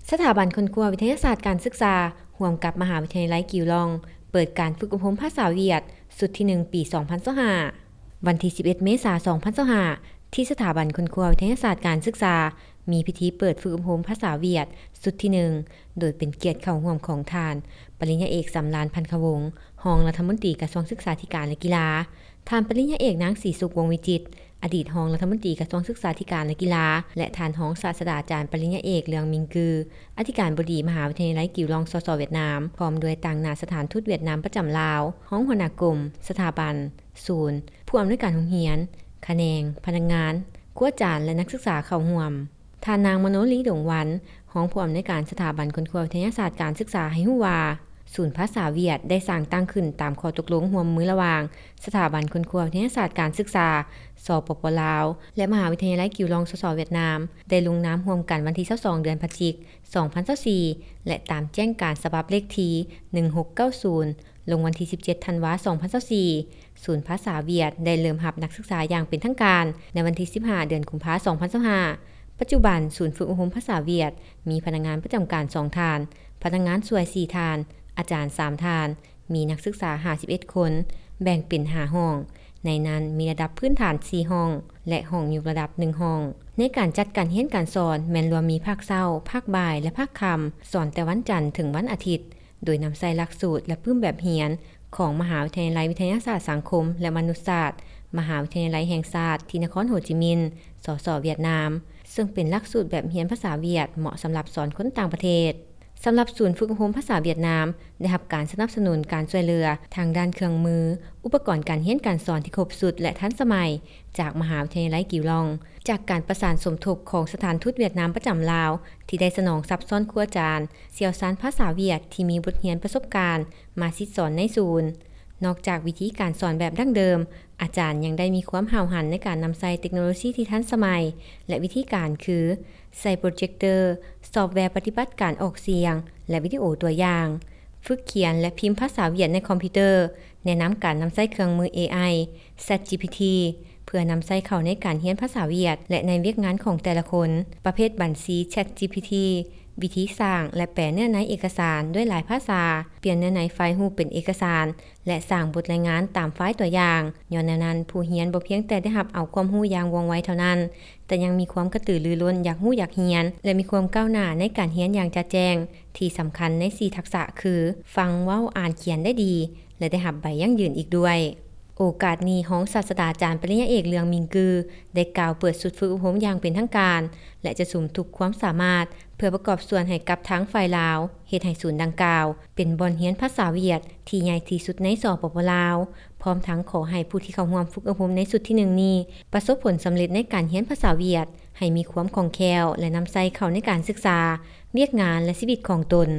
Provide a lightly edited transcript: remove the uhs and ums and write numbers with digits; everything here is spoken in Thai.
สถาบันค้นคว้าวิทยาศาสตร์การศึกษาร่วมกับมหาวิทยาลัยกิวลองเปิดการฝึกอบรมภาษาเวียดสุดที่1ปี2025วันที่11เมษายน2025ที่สถาบันค้นคว้าวิทยาศาสตร์การศึกษามีพิธีเปิดฝึกอบรมภาษาเวียดสุดที่1โดยเป็นเกียรติเข้าร่วมของท่านปริญญาเอกสำราญพันขวงศ์รองรัฐมนตรีกระทรวงศึกษาธิการและกีฬาท่านปริญญาเอกนางศรีสุขวงศ์วิจิตรอดีตรองรัฐมนตรีกระทรวงศึกษาธิการและกีฬาและท่านรองศาสตราจารย์ปริญญาเอกเลืองมิงกืออธิการบดีมหาวิทยาลัยกิวลองสสเวียดนามพร้อมด้วยต่างหน้าสถานทูตเวียดนามประจำลาวห้องหัวหน้ากรมสถาบันศูนย์ผู้อำนวยการโรงเรียนแขนงพนักงานครูอาจารย์และนักศึกษาเข้าร่วมท่านนางมโนลีดงวันรองผู้อำนวยการสถาบันค้นคว้าวิทยาศาสตร์การศึกษาให้รู้ว่าศูนย์ภาษาเวียดได้สร้างตั้งขึ้นตามข้อตกลงร่วมมือระหว่างสถาบันค้นคว้าวิทยาศาสตร์การศึกษาสปป.ลาวและมหาวิทยาลัยกิวลองสสเวียดนามได้ลงนามร่วมกันวันที่22เดือนพฤศจิกายน2024และตามแจ้งการฉบับเลขที่1690ลงวันที่17ธันวาคม2024ศูนย์ภาษาเวียดได้เริ่มรับนักศึกษาอย่างเป็นทางการในวันที่15เดือนกุมภาพันธ์2025ปัจจุบันศูนย์ฝึกอบรมภาษาเวียดมีพนักงานประจำการ2ท่านพนักงานช่วย4ท่านอาจารย์3ท่านมีนักศึกษา51คนแบ่งเป็น5ห้องในนั้นมีระดับพื้นฐาน4ห้องและห้องยกระดับ1ห้องในการจัดการเรียนการสอนแม้นรวมมีภาคเช้าภาคบ่ายและภาคค่ำสอนแต่วันจันทร์ถึงวันอาทิตย์โดยนำใส่หลักสูตรและพื้นแบบเรียนของมหาวิทยาลัยวิทยาศาสตร์สังคมและมนุษยศาสตร์มหาวิทยาลัยแห่งชาติที่นครโฮจิมินห์สสเวียดนามซึ่งเป็นหลักสูตรแบบเรียนภาษาเวียดเหมาะสำหรับสอนคนต่างประเทศสำหรับศูนย์ฝึกอบรมภาษาเวียดนามได้รับการสนับสนุนการช่วยเหลือทางด้านเครื่องมืออุปกรณ์การเรียนการสอนที่ครบสุดและทันสมัยจากมหาวิทยาลัยกิวลองจากการประสานสมทบของสถานทูตเวียดนามประจำลาวที่ได้สนองทรัพย์ซ้อนครูอาจารย์เสี่ยวซานภาษาเวียดที่มีบทเรียนประสบการณ์มาสิสอนในศูนย์นอกจากวิธีการสอนแบบดั้งเดิมอาจารย์ยังได้มีความห่าวหันในการนำใช้เทคโนโลยีที่ทันสมัยและวิธีการคือใส่โปรเจคเตอร์ซอฟต์แวร์ปฏิบัติการออกเสียงและวิดีโอตัวอย่างฝึกเขียนและพิมพ์ภาษาเวียดในคอมพิวเตอร์แนะนำการนำใช้เครื่องมือ AI ChatGPT เพื่อนำใช้เข้าในการเรียนภาษาเวียดและในเวียกงานของแต่ละคนประเภทบัญชี ChatGPT วิธีสร้างและแปลเนื้อในเอกสารด้วยหลายภาษาเปลี่ยนเนื้อในไฟล์รูปเป็นเอกสารและสร้างบทรายงานตามไฟล์ตัวอย่างย้อนแนวนั้นผู้เรียนบ่เพียงแต่ได้รับเอาความรู้อย่างว่องไวเท่านั้นแต่ยังมีความกระตือรือร้นอยากรู้อยากเรียนและมีความก้าวหน้าในการเรียนอย่างชัดแจ้งที่สำคัญใน4ทักษะคือฟังเว้าอ่านเขียนได้ดีและได้รับใบยั่งยืนอีกด้วยโอกาสนี้รองศาสตราจารย์ปริญญาเอกเลืองมิงกือได้กล่าวเปิดสุดฝึกอบรมอย่างเป็นทางการและจะสุ่มทุกความสามารถเพื่อประกอบส่วนให้กับทั้งฝ่ายลาวเฮ็ดให้ศูนย์ดังกล่าวเป็นบ่อนเรียนภาษาเวียดที่ใหญ่ที่สุดในสปป.ลาวพร้อมทั้งขอให้ผู้ที่เข้าร่วมฝึกอบรมในสุดที่1นี้ประสบผลสำเร็จในการเรียนภาษาเวียดให้มีความคล่องแคล่วและนำใช้เข้าในการศึกษาเวียกงานและชีวิตของตน